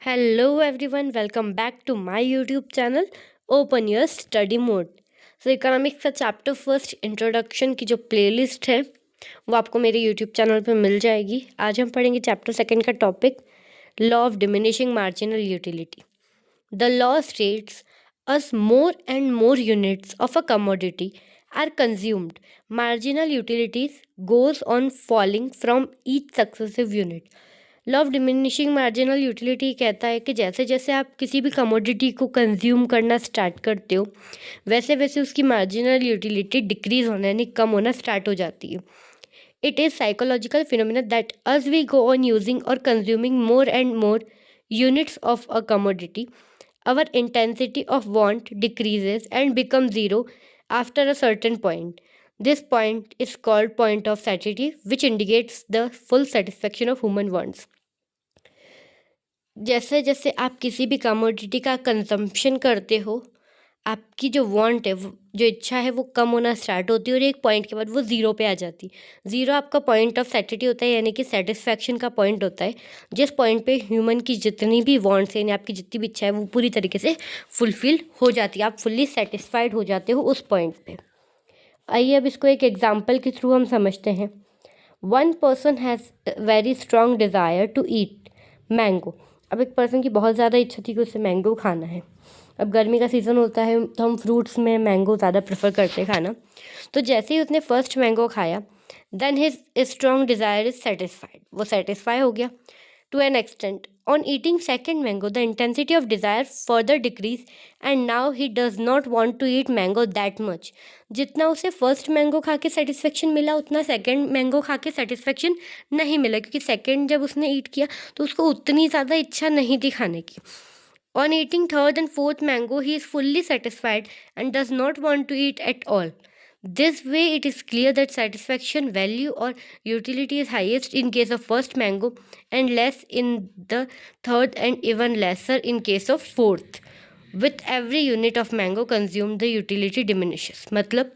Hello everyone, welcome back to my YouTube channel Open Your Study Mode. Economics का chapter first introduction की जो playlist है वो आपको मेरे यूट्यूब चैनल पे मिल जाएगी। आज हम पढ़ेंगे चैप्टर सेकंड का topic law of diminishing marginal utility. The law states as more and more units of a commodity are consumed, marginal utilities goes on falling from each successive unit. Law of diminishing marginal utility कहता है कि जैसे जैसे आप किसी भी commodity को consume करना स्टार्ट करते हो वैसे वैसे उसकी मार्जिनल यूटिलिटी डिक्रीज होना यानी कम होना स्टार्ट हो जाती है। It is psychological phenomena that as we go on using or consuming more and more units of a commodity, our intensity of want decreases and becomes zero after a certain point. This point is called point of satiety, which indicates the full satisfaction of human wants. जैसे जैसे आप किसी भी commodity का consumption करते हो आपकी जो वांट है जो इच्छा है वो कम होना स्टार्ट होती है और एक पॉइंट के बाद वो ज़ीरो पे आ जाती है। ज़ीरो आपका पॉइंट ऑफ सैटिस्फैक्शन होता है यानी कि सेटिस्फैक्शन का पॉइंट होता है जिस पॉइंट पे ह्यूमन की जितनी भी वांट्स है यानी आपकी जितनी भी इच्छा है वो पूरी तरीके से फुलफिल हो जाती है, आप फुल्ली सेटिस्फाइड हो जाते हो उस पॉइंट पे। आइए अब इसको एक एग्जाम्पल के थ्रू हम समझते हैं। One person has very strong desire to eat mango. अब एक पर्सन की बहुत ज़्यादा इच्छा थी कि उसे मैंगो खाना है। अब गर्मी का सीज़न होता है तो हम फ्रूट्स में मैंगो ज़्यादा प्रेफर करते हैं खाना। तो जैसे ही उसने फर्स्ट मैंगो खाया then his strong desire is satisfied, वो सेटिस्फाई हो गया to an extent. On eating second mango, the intensity of desire further decreased and now he does not want to eat mango that much. जितना उसे first mango खा के satisfaction मिला उतना second mango खा के सेटिस्फेक्शन नहीं मिला, क्योंकि सेकंड जब उसने ईट किया तो उसको उतनी ज़्यादा इच्छा नहीं थी खाने की। On eating third and fourth mango, he is fully satisfied and does not want to eat at all. This way, it is clear that satisfaction value or utility is highest in case of first mango and less in the third and even lesser in case of fourth. With every unit of mango consumed, the utility diminishes. मतलब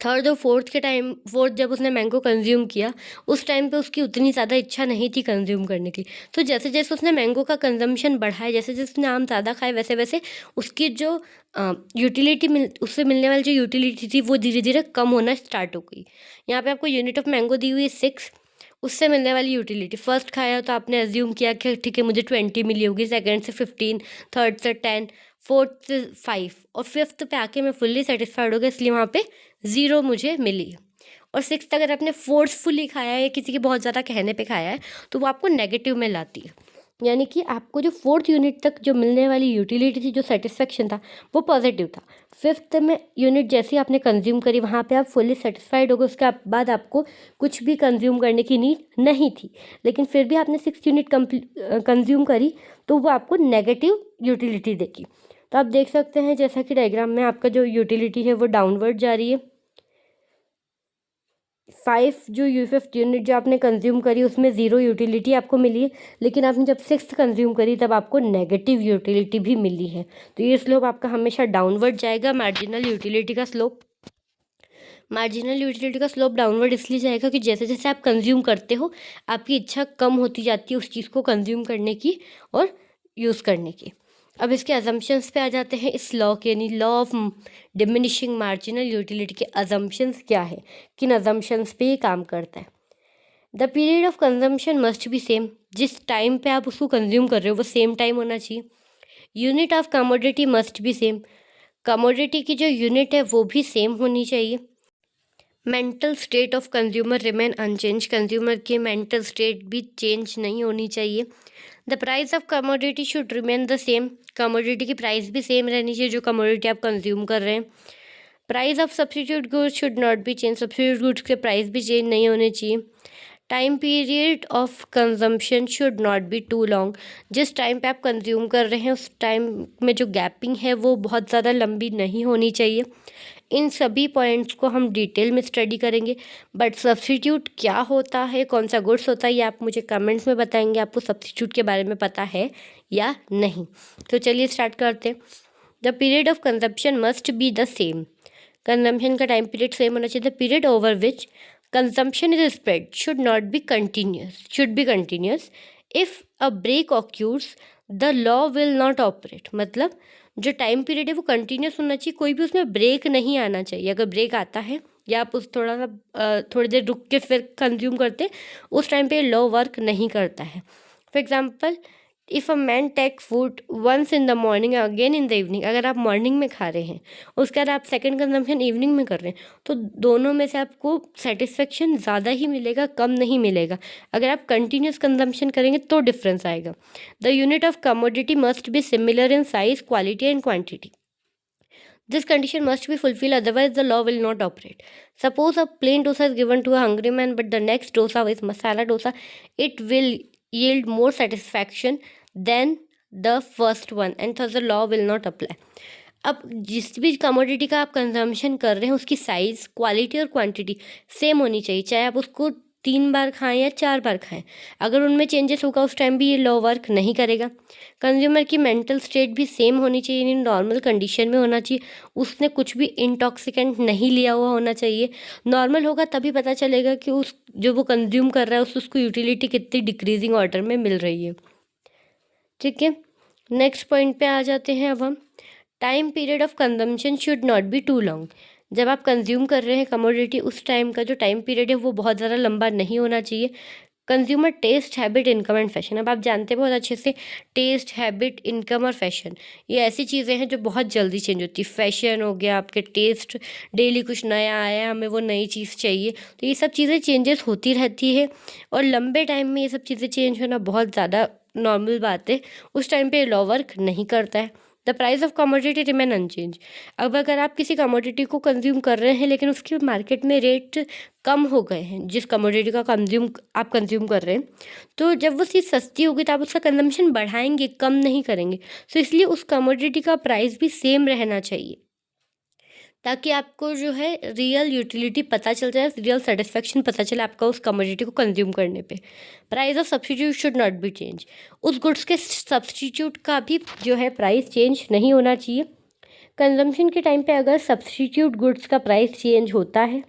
third और fourth जब उसने mango consume किया उस time पे उसकी उतनी ज़्यादा इच्छा नहीं थी कंज्यूम करने की। तो जैसे जैसे उसने मैंगो का कंजम्पशन बढ़ाया, जैसे जैसे उसने आम ज़्यादा खाए वैसे वैसे उसकी जो उससे मिलने वाली जो यूटिलिटी थी वो धीरे धीरे कम होना स्टार्ट हो गई। यहाँ पे आपको यूनिट ऑफ मैंगो दी हुई है 6, उससे मिलने वाली यूटिलिटी फर्स्ट खाया तो आपने एज्यूम किया कि ठीक है मुझे 20 मिली होगी, सेकंड से 15, थर्ड से 10, फोर्थ से 5 और फिफ्थ पे आके मैं फुल्ली सेटिस्फाइड हो गया, इसलिए वहाँ पे 0 मुझे मिली। और सिक्स्थ अगर आपने फोर्सफुली खाया है या किसी के बहुत ज़्यादा कहने पे खाया है तो वो आपको नेगेटिव में लाती है, यानी कि आपको जो फोर्थ यूनिट तक जो मिलने वाली यूटिलिटी थी, जो सेटिस्फेक्शन था वो पॉजिटिव था। फिफ्थ में यूनिट जैसे आपने कंज्यूम करी वहाँ पे आप फुल्ली सेटिस्फाइड हो गए, उसके बाद आपको कुछ भी कंज्यूम करने की नीड नहीं थी, लेकिन फिर भी आपने 6 यूनिट कंज्यूम करी तो वो आपको नेगेटिव यूटिलिटी देगी। तो आप देख सकते हैं जैसा कि डायग्राम में आपका जो यूटिलिटी है वो डाउनवर्ड जा रही है। 5 जो फिफ्थ यूनिट जो आपने कंज्यूम करी उसमें 0 यूटिलिटी आपको मिली है, लेकिन आपने जब सिक्स्थ कंज्यूम करी तब आपको नेगेटिव यूटिलिटी भी मिली है। तो ये स्लोप आपका हमेशा डाउनवर्ड जाएगा, मार्जिनल यूटिलिटी का स्लोप। मार्जिनल यूटिलिटी का स्लोप डाउनवर्ड इसलिए जाएगा कि जैसे जैसे आप कंज्यूम करते हो आपकी इच्छा कम होती जाती है उस चीज़ को कंज्यूम करने की और यूज़ करने की। अब इसके अजम्पशंस पे आ जाते हैं इस लॉ के, यानी law of diminishing marginal utility के अजम्पशंस क्या है, किन अजम्पशंस पे ये काम करता है। The period of consumption must be same, जिस टाइम पे आप उसको कंज्यूम कर रहे हो वो सेम टाइम होना चाहिए। Unit of commodity must be same, commodity की जो यूनिट है वो भी सेम होनी चाहिए। Mental state of consumer remain unchanged, consumer की मेंटल स्टेट भी चेंज नहीं होनी चाहिए। The price of commodity should remain the same, commodity की प्राइस भी सेम रहनी चाहिए जो कमोडिटी आप कंज्यूम कर रहे हैं। Price of substitute goods should not be change, substitute goods के प्राइस भी चेंज नहीं होने चाहिए। Time period of consumption should not be too long, जिस टाइम पे आप कंज्यूम कर रहे हैं उस टाइम में जो गैपिंग है वो बहुत ज़्यादा लंबी नहीं होनी चाहिए। इन सभी पॉइंट्स को हम डिटेल में स्टडी करेंगे। बट सब्स्टिट्यूट क्या होता है, कौन सा गुड्स होता है, ये आप मुझे कमेंट्स में बताएंगे आपको सब्स्टिट्यूट के बारे में पता है या नहीं। तो चलिए स्टार्ट करते हैं। The period of consumption must be the same, consumption का टाइम पीरियड सेम होना चाहिए। The period over which consumption is spread should be continuous. If a break occurs, the law will not operate, मतलब जो time period है वो continuous होना चाहिए, कोई भी उसमें ब्रेक नहीं आना चाहिए। अगर ब्रेक आता है या आप उस थोड़ी देर रुक के फिर कंज्यूम करते, उस टाइम पे लॉ वर्क नहीं करता है। For example, if a man take food once in the morning again in the evening, अगर आप मॉर्निंग में खा रहे हैं उसके बाद आप सेकेंड कंजम्पशन इवनिंग में कर रहे हैं, तो दोनों में से आपको सेटिस्फेक्शन ज़्यादा ही मिलेगा, कम नहीं मिलेगा। अगर आप कंटिन्यूस कंजम्पशन करेंगे तो डिफरेंस आएगा। The unit of commodity must be similar in size, quality and quantity. This condition must be fulfilled, otherwise the law will not operate. Suppose a plain dosa is given to a hungry man, but the next dosa is masala dosa. It will yield more satisfaction than the first one, and thus the law will not apply. अब जिस भी commodity का आप consumption कर रहे हैं उसकी size, quality और क्वांटिटी सेम होनी चाहिए, चाहे आप उसको 3 बार खाएं या 4 बार खाएं। अगर उनमें चेंजेस होगा उस टाइम भी ये लॉ वर्क नहीं करेगा। कंज्यूमर की मेंटल स्टेट भी सेम होनी चाहिए, यानी नॉर्मल कंडीशन में होना चाहिए, उसने कुछ भी इंटॉक्सिकेंट नहीं लिया हुआ होना चाहिए। नॉर्मल होगा तभी पता चलेगा कि उस जो वो कंज्यूम कर रहा है उसको यूटिलिटी कितनी डिक्रीजिंग ऑर्डर में मिल रही है। ठीक है, नेक्स्ट पॉइंट पे आ जाते हैं अब हम। Time period of consumption should not be too long. जब आप कंज्यूम कर रहे हैं कमोडिटी, उस टाइम का जो टाइम पीरियड है वो बहुत ज़्यादा लंबा नहीं होना चाहिए। Consumer taste, habit, income and fashion, अब आप जानते हैं बहुत अच्छे से टेस्ट, हैबिट, इनकम और फैशन ये ऐसी चीज़ें हैं जो बहुत जल्दी चेंज होती है। फैशन हो गया, आपके टेस्ट, डेली कुछ नया आया, हमें वो नई चीज़ चाहिए, तो ये सब चीज़ें चेंजेस होती रहती है और लंबे टाइम में ये सब चीज़ें चेंज होना बहुत ज़्यादा नॉर्मल बात है। उस टाइम पे लॉ वर्क नहीं करता है। The price of commodity remain unchanged. अब अगर आप किसी कमोडिटी को कंज्यूम कर रहे हैं लेकिन उसके मार्केट में रेट कम हो गए हैं, जिस कमोडिटी का आप कंज्यूम कर रहे हैं, तो जब वो चीज़ सस्ती होगी तो आप उसका कंजम्पशन बढ़ाएंगे, कम नहीं करेंगे। तो इसलिए उस कमोडिटी का प्राइस भी सेम रहना चाहिए, ताकि आपको जो है रियल यूटिलिटी पता चल जाए, रियल सेटिस्फेक्शन पता चले आपका उस कमोडिटी को कंज्यूम करने पे। Price of substitute should not be change. उस गुड्स के सब्सटीट्यूट का भी जो है प्राइस चेंज नहीं होना चाहिए। कंजम्पशन के टाइम पे अगर सब्सटीट्यूट गुड्स का प्राइस चेंज होता है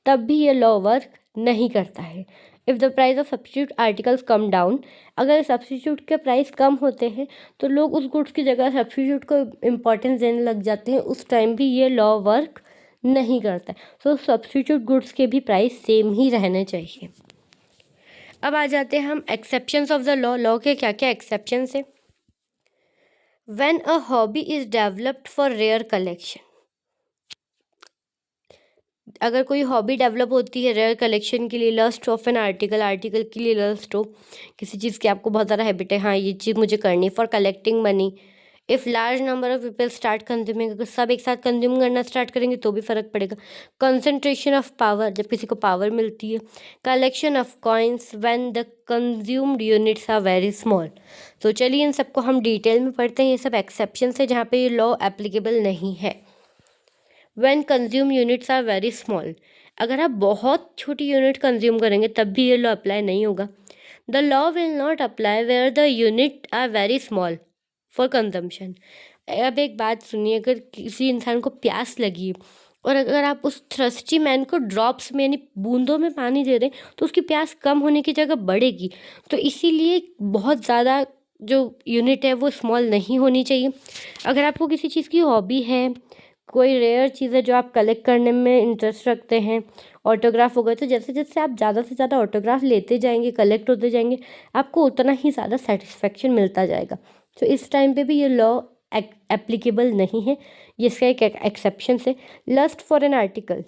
तब भी ये लॉ वर्क नहीं करता है। If the price of substitute articles come down, अगर सब्सटीट्यूट के प्राइस कम होते हैं तो लोग उस गुड्स की जगह सब्सटीट्यूट को इम्पोर्टेंस देने लग जाते हैं, उस टाइम भी ये लॉ वर्क नहीं करता है। सो सब्सटीट्यूट गुड्स के भी प्राइस सेम ही रहने चाहिए। अब आ जाते हैं हम exceptions of the law. Law के क्या क्या एक्सेप्शंस है। When a hobby is developed for rare collection, अगर कोई हॉबी डेवलप होती है रेयर कलेक्शन के लिए, लस्ट ऑफ एन आर्टिकल के लिए लस्ट हो, किसी चीज़ की आपको बहुत ज़्यादा हैबिट है, हाँ ये चीज़ मुझे करनी, for collecting money. If large number of people start consuming, अगर सब एक साथ कंज्यूम करना स्टार्ट करेंगे तो भी फ़र्क पड़ेगा। कंसंट्रेशन ऑफ पावर, जब किसी को पावर मिलती है। Collection of coins when the consumed units are very small. तो चलिए इन सबको हम डिटेल में पढ़ते हैं। ये सब एक्सेप्शन है जहाँ पे ये लॉ एप्लीकेबल नहीं है। When consume units are very small, अगर आप बहुत छोटी यूनिट कंज्यूम करेंगे तब भी ये लॉ अप्लाई नहीं होगा। The law will not apply where the unit are very small for consumption. अब एक बात सुनिए, अगर किसी इंसान को प्यास लगी है और अगर आप उस थ्रस्टी मैन को ड्रॉप्स में यानी बूंदों में पानी दे रहे हैं तो उसकी प्यास कम होने की जगह बढ़ेगी। तो इसीलिए बहुत ज़्यादा जो यूनिट है वो स्मॉल नहीं होनी चाहिए। अगर आपको किसी चीज़ की हॉबी है, कोई रेयर चीज़ है जो आप कलेक्ट करने में इंटरेस्ट रखते हैं, ऑटोग्राफ हो गए, तो जैसे जैसे आप ज़्यादा से ज़्यादा ऑटोग्राफ लेते जाएंगे, कलेक्ट होते जाएंगे, आपको उतना ही ज़्यादा सेटिस्फेक्शन मिलता जाएगा। तो इस टाइम पे भी ये लॉ एप्लीकेबल नहीं है, ये इसका एक एक्सेप्शन है। लस्ट फॉर एन आर्टिकल,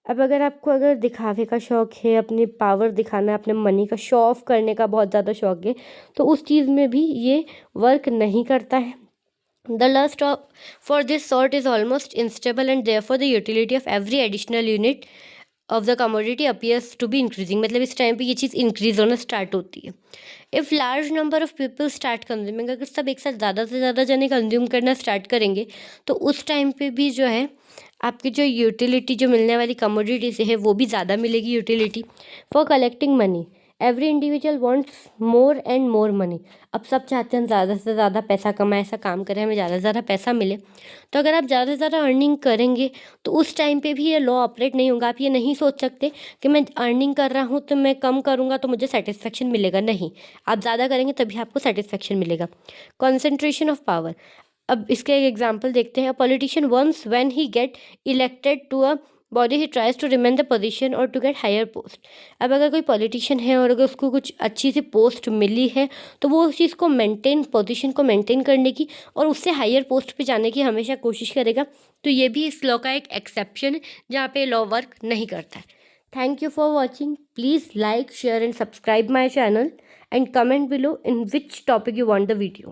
अब अगर दिखावे का शौक़ है, अपनी पावर दिखाना, अपने मनी का शो ऑफ करने का बहुत ज़्यादा शौक़ है, तो उस चीज़ में भी ये वर्क नहीं करता है। The lust for this sort is almost unstable and therefore the utility of every additional unit of the commodity appears to be increasing। मतलब इस टाइम पे ये चीज़ इंक्रीज होना स्टार्ट होती है। If large number of people start consuming, अगर सब एक साथ ज़्यादा से ज़्यादा जने कंज्यूम करना स्टार्ट करेंगे तो उस टाइम पे भी जो है आपकी जो यूटिलिटी, जो मिलने वाली कमोडिटी से है वो भी ज़्यादा मिलेगी utility. For collecting money, every individual wants more and more money. अब सब चाहते हैं ज़्यादा से ज़्यादा पैसा कमाएं, ऐसा काम करें, हमें ज़्यादा से ज़्यादा पैसा मिले। तो अगर आप ज़्यादा से ज़्यादा अर्निंग करेंगे तो उस टाइम पे भी ये लॉ ऑपरेट नहीं होगा। आप ये नहीं सोच सकते कि मैं अर्निंग कर रहा हूँ तो मैं कम करूँगा तो मुझे सेटिस्फेक्शन मिलेगा। नहीं, आप ज़्यादा करेंगे तभी आपको सेटिस्फेक्शन मिलेगा। Concentration of power. अब इसके एक एग्जाम्पल देखते हैं। Politician once when he get elected to a body he tries to remain the position और टू गेट हायर पोस्ट। अब अगर कोई पॉलिटिशियन है और अगर उसको कुछ अच्छी सी पोस्ट मिली है तो वो उस चीज़ को मेंटेन, पोजीशन को मेंटेन करने की और उससे हायर पोस्ट पे जाने की हमेशा कोशिश करेगा। तो ये भी इस लॉ का एक एक्सेप्शन है जहाँ पे लॉ वर्क नहीं करता है। Thank you for watching. Please like, share and subscribe my channel and comment below in which topic you want the video.